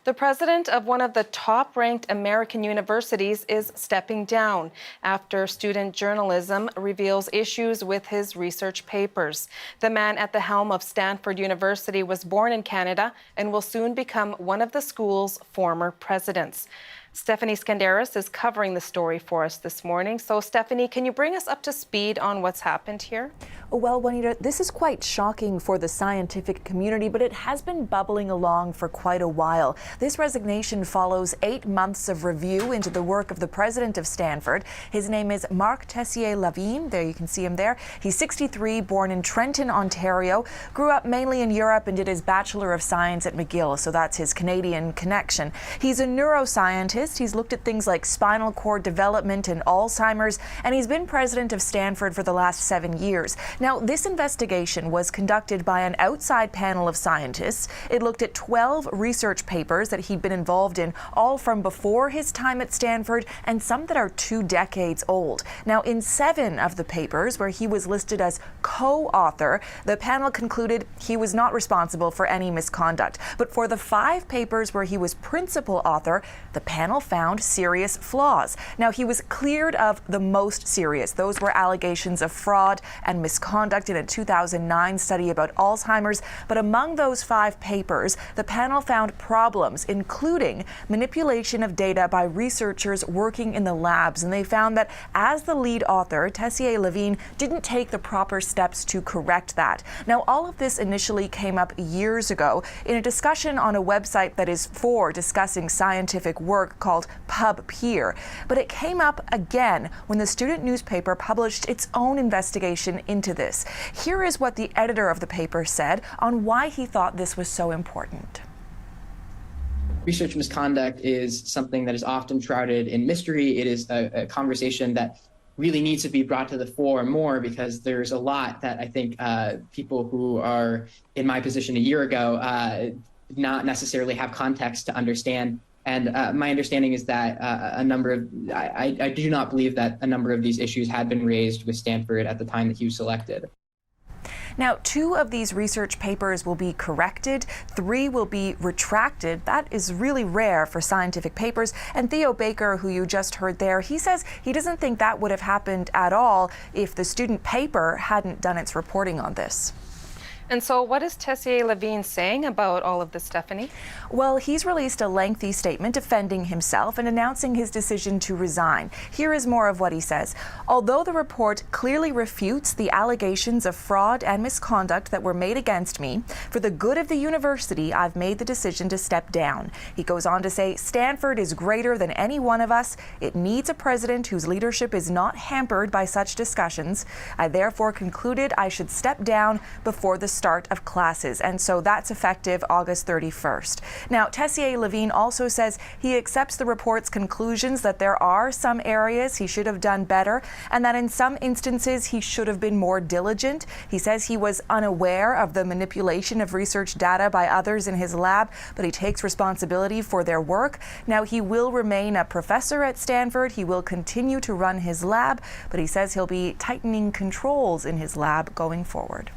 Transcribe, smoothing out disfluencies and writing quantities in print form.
The president of one of the top-ranked American universities is stepping down after student journalism reveals issues with his research papers. The man at the helm of Stanford University was born in Canada and will soon become one of the school's former presidents. Stephanie Skandaris is covering the story for us this morning. So, Stephanie, can you bring us up to speed on what's happened here? Well, Juanita, this is quite shocking for the scientific community, but it has been bubbling along for quite a while. This resignation follows 8 months of review into the work of the president of Stanford. His name is Marc Tessier-Lavigne. There you can see him there. He's 63, born in Trenton, Ontario, grew up mainly in Europe and did his Bachelor of Science at McGill, so that's his Canadian connection. He's a neuroscientist. He's looked at things like spinal cord development and Alzheimer's, and he's been president of Stanford for the last 7 years. Now, this investigation was conducted by an outside panel of scientists. It looked at 12 research papers that he'd been involved in, all from before his time at Stanford, and some that are 2 decades old. Now, in 7 of the papers where he was listed as co-author, the panel concluded he was not responsible for any misconduct. But for the 5 papers where he was principal author, the panel found serious flaws. Now, he was cleared of the most serious. Those were allegations of fraud and misconduct in a 2009 study about Alzheimer's. But among those 5 papers, the panel found problems, including manipulation of data by researchers working in the labs. And they found that as the lead author, Tessier-Lavigne didn't take the proper steps to correct that. Now, all of this initially came up years ago in a discussion on a website that is for discussing scientific work called PubPeer. But it came up again when the student newspaper published its own investigation into this. Here is what the editor of the paper said on why he thought this was so important. Research misconduct is something that is often shrouded in mystery. It is a conversation that really needs to be brought to the fore more, because there's a lot that I think people who are in my position a year ago not necessarily have context to understand. And my understanding is that I do not believe that a number of these issues had been raised with Stanford at the time that he was selected. Now, 2 of these research papers will be corrected, 3 will be retracted. That is really rare for scientific papers. And Theo Baker, who you just heard there, he says he doesn't think that would have happened at all if the student paper hadn't done its reporting on this. And so what is Tessier-Lavigne saying about all of this, Stephanie? Well, he's released a lengthy statement defending himself and announcing his decision to resign. Here is more of what he says. Although the report clearly refutes the allegations of fraud and misconduct that were made against me, for the good of the university, I've made the decision to step down. He goes on to say, Stanford is greater than any one of us. It needs a president whose leadership is not hampered by such discussions. I therefore concluded I should step down before the start of classes, and so that's effective August 31st. Now, Tessier-Lavigne also says he accepts the report's conclusions that there are some areas he should have done better, and that in some instances he should have been more diligent. He says he was unaware of the manipulation of research data by others in his lab, but he takes responsibility for their work. Now, he will remain a professor at Stanford. He will continue to run his lab, but he says he'll be tightening controls in his lab going forward.